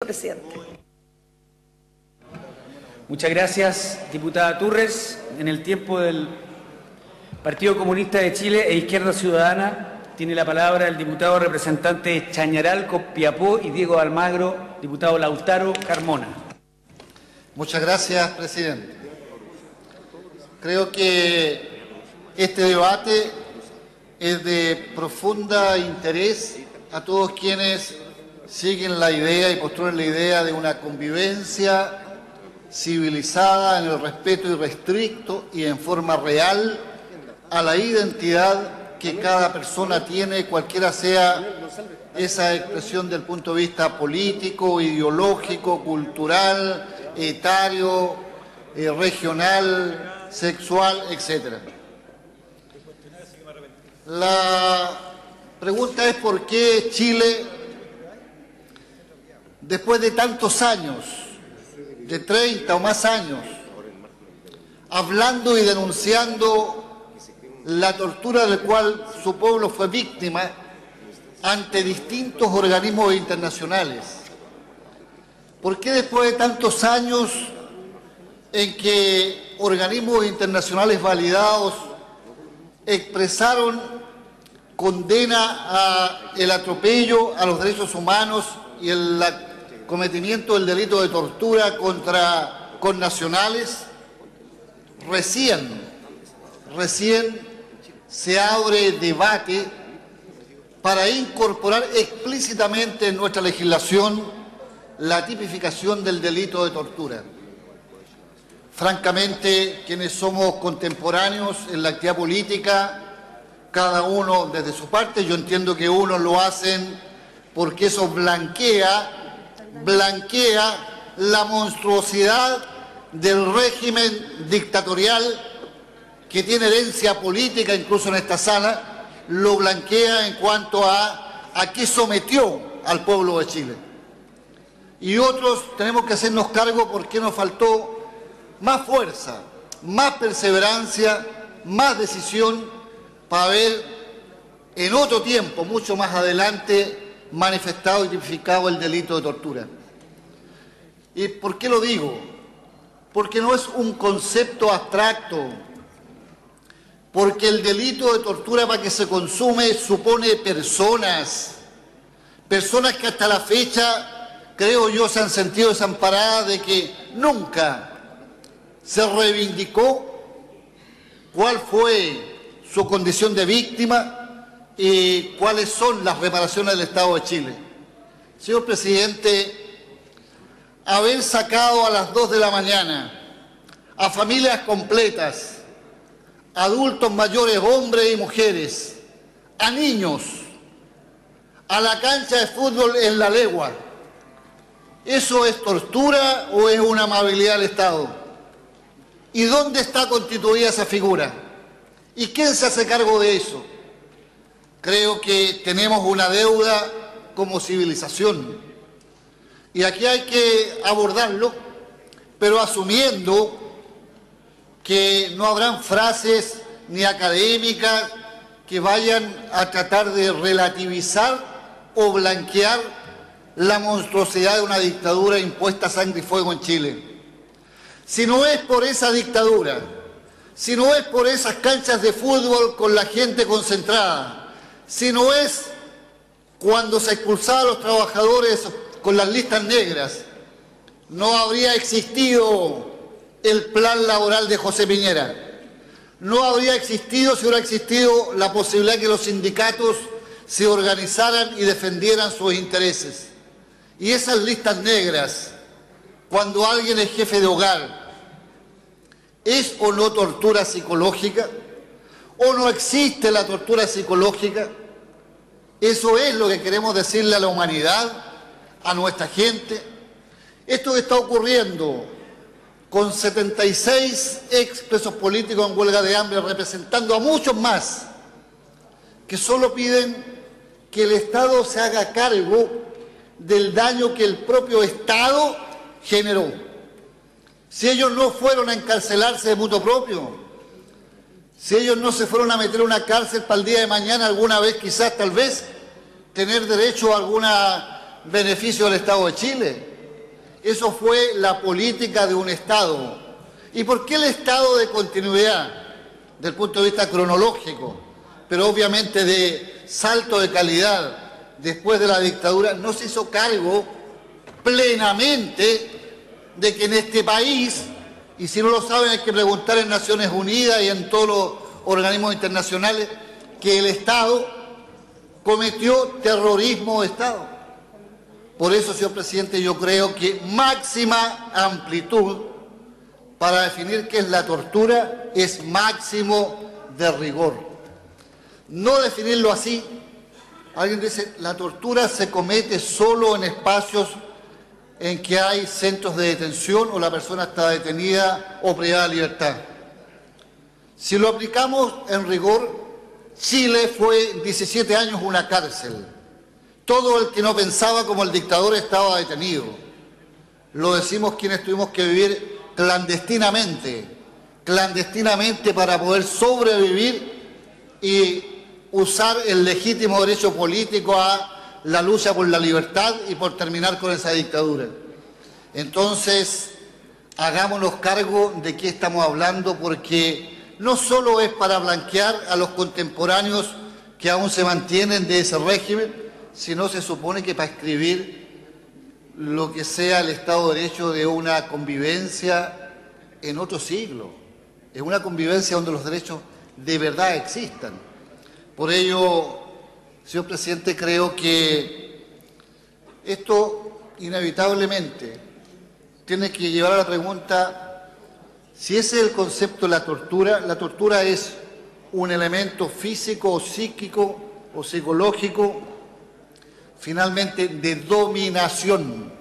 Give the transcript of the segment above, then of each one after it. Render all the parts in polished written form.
presidente. Muchas gracias, diputada Turres. En el tiempo del Partido Comunista de Chile e Izquierda Ciudadana tiene la palabra el diputado representante de Chañaral, Copiapó y Diego Almagro, diputado Lautaro Carmona. Muchas gracias, presidente. Creo que este debate es de profunda interés a todos quienes siguen la idea y postulan la idea de una convivencia civilizada en el respeto irrestricto y en forma real a la identidad que cada persona tiene, cualquiera sea esa expresión del punto de vista político, ideológico, cultural, etario, regional, sexual, etc. La pregunta es por qué Chile, después de tantos años, de 30 o más años, hablando y denunciando la tortura de la cual su pueblo fue víctima ante distintos organismos internacionales. ¿Por qué después de tantos años en que organismos internacionales validados expresaron condena al atropello a los derechos humanos y el cometimiento del delito de tortura contra connacionales, recién se abre debate para incorporar explícitamente en nuestra legislación la tipificación del delito de tortura? Francamente, quienes somos contemporáneos en la actividad política, cada uno desde su parte, yo entiendo que unos lo hacen porque eso blanquea la monstruosidad del régimen dictatorial que tiene herencia política, incluso en esta sala, lo blanquea en cuanto a qué sometió al pueblo de Chile. Y otros tenemos que hacernos cargo porque nos faltó más fuerza, más perseverancia, más decisión para haber en otro tiempo, mucho más adelante, manifestado y tipificado el delito de tortura. ¿Y por qué lo digo? Porque no es un concepto abstracto, porque el delito de tortura para que se consume supone personas que hasta la fecha, creo yo, se han sentido desamparadas de que nunca se reivindicó cuál fue su condición de víctima y cuáles son las reparaciones del Estado de Chile. Señor presidente, haber sacado a las 2 de la mañana a familias completas, adultos mayores, hombres y mujeres, a niños, a la cancha de fútbol en La Legua, ¿eso es tortura o es una amabilidad del Estado? ¿Y dónde está constituida esa figura? ¿Y quién se hace cargo de eso? Creo que tenemos una deuda como civilización. Y aquí hay que abordarlo, pero asumiendo que no habrán frases ni académicas que vayan a tratar de relativizar o blanquear la monstruosidad de una dictadura impuesta a sangre y fuego en Chile. Si no es por esa dictadura, si no es por esas canchas de fútbol con la gente concentrada, si no es cuando se expulsaba a los trabajadores con las listas negras, no habría existido el plan laboral de José Piñera. No habría existido si hubiera existido la posibilidad de que los sindicatos se organizaran y defendieran sus intereses. Y esas listas negras, cuando alguien es jefe de hogar, ¿es o no tortura psicológica? ¿O no existe la tortura psicológica? Eso es lo que queremos decirle a la humanidad, a nuestra gente. Esto que está ocurriendo con 76 expresos políticos en huelga de hambre, representando a muchos más, que solo piden que el Estado se haga cargo del daño que el propio Estado generó. Si ellos no fueron a encarcelarse de mutuo propio, si ellos no se fueron a meter en una cárcel para el día de mañana, alguna vez quizás, tal vez, tener derecho a algún beneficio del Estado de Chile. Eso fue la política de un Estado. ¿Y por qué el Estado de continuidad? Desde el punto de vista cronológico, pero obviamente de salto de calidad después de la dictadura, no se hizo cargo plenamente de que en este país, y si no lo saben hay que preguntar en Naciones Unidas y en todos los organismos internacionales, que el Estado cometió terrorismo de Estado. Por eso, señor presidente, yo creo que máxima amplitud para definir qué es la tortura es máximo de rigor. No definirlo así. Alguien dice, la tortura se comete solo en espacios en que hay centros de detención o la persona está detenida o privada de libertad. Si lo aplicamos en rigor, Chile fue 17 años una cárcel. Todo el que no pensaba como el dictador estaba detenido. Lo decimos quienes tuvimos que vivir clandestinamente para poder sobrevivir y usar el legítimo derecho político a la lucha por la libertad y por terminar con esa dictadura. Entonces, hagámonos cargo de qué estamos hablando, porque no solo es para blanquear a los contemporáneos que aún se mantienen de ese régimen, sino se supone que para escribir lo que sea el Estado de Derecho de una convivencia en otro siglo, en una convivencia donde los derechos de verdad existan. Por ello, señor presidente, creo que esto inevitablemente tiene que llevar a la pregunta, si ese es el concepto de la tortura es un elemento físico o psíquico o psicológico, finalmente de dominación.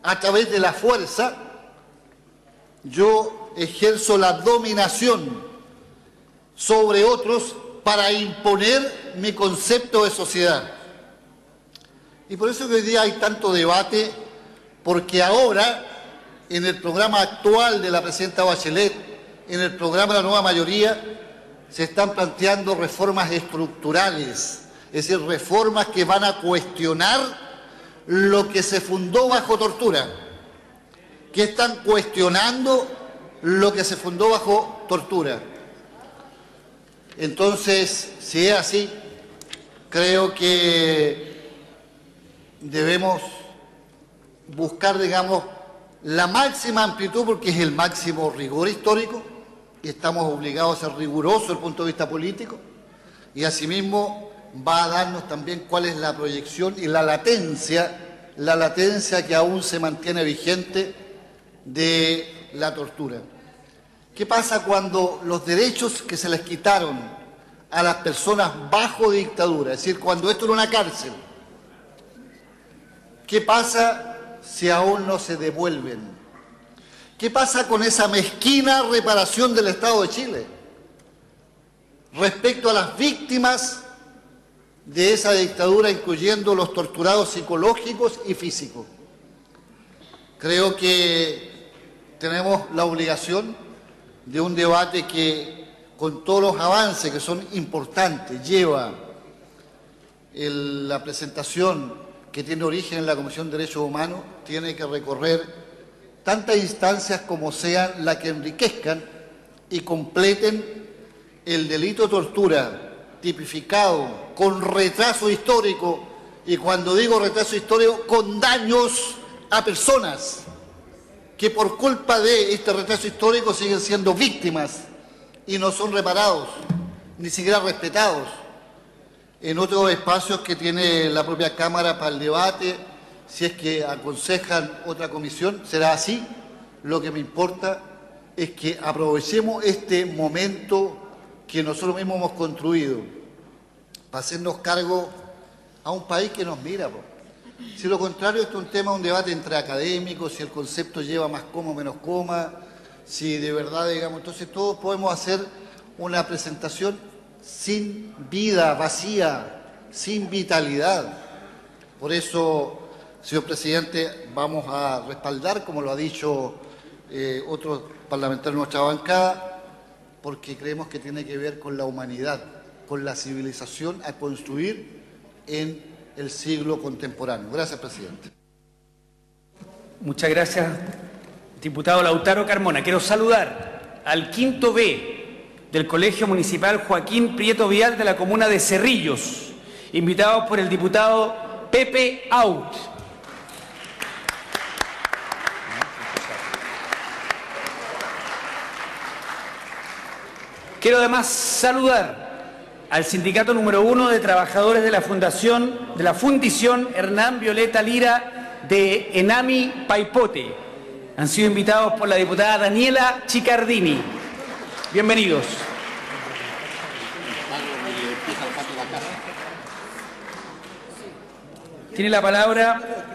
A través de la fuerza, yo ejerzo la dominación sobre otros para imponer mi concepto de sociedad. Y por eso que hoy día hay tanto debate, porque ahora, en el programa actual de la presidenta Bachelet, en el programa de la nueva mayoría, se están planteando reformas estructurales, es decir, reformas que van a cuestionar lo que se fundó bajo tortura, que están cuestionando lo que se fundó bajo tortura. Entonces, si es así, creo que debemos buscar, digamos, la máxima amplitud, porque es el máximo rigor histórico, y estamos obligados a ser rigurosos desde el punto de vista político, y asimismo va a darnos también cuál es la proyección y la latencia que aún se mantiene vigente de la tortura. ¿Qué pasa cuando los derechos que se les quitaron a las personas bajo dictadura, es decir, cuando esto era una cárcel, qué pasa si aún no se devuelven? ¿Qué pasa con esa mezquina reparación del Estado de Chile respecto a las víctimas de esa dictadura, incluyendo los torturados psicológicos y físicos? Creo que tenemos la obligación de un debate que, con todos los avances que son importantes, lleva la presentación que tiene origen en la Comisión de Derechos Humanos, tiene que recorrer tantas instancias como sean las que enriquezcan y completen el delito de tortura tipificado con retraso histórico, y cuando digo retraso histórico, con daños a personas que por culpa de este retraso histórico siguen siendo víctimas y no son reparados, ni siquiera respetados. En otros espacios que tiene la propia Cámara para el debate, si es que aconsejan otra comisión, será así. Lo que me importa es que aprovechemos este momento que nosotros mismos hemos construido para hacernos cargo a un país que nos mira. Si lo contrario, esto es un tema, un debate entre académicos, si el concepto lleva más coma o menos coma, si de verdad, digamos, entonces todos podemos hacer una presentación sin vida, vacía, sin vitalidad. Por eso, señor presidente, vamos a respaldar, como lo ha dicho otros parlamentarios de nuestra bancada, porque creemos que tiene que ver con la humanidad, con la civilización a construir en el siglo contemporáneo. Gracias, presidente. Muchas gracias, diputado Lautaro Carmona. Quiero saludar al quinto B del Colegio Municipal Joaquín Prieto Vial de la comuna de Cerrillos, invitados por el diputado Pepe Out. Quiero además saludar al sindicato número 1 de trabajadores de la Fundición Hernán Violeta Lira de Enami Paipote. Han sido invitados por la diputada Daniela Chicardini. Bienvenidos. Tiene la palabra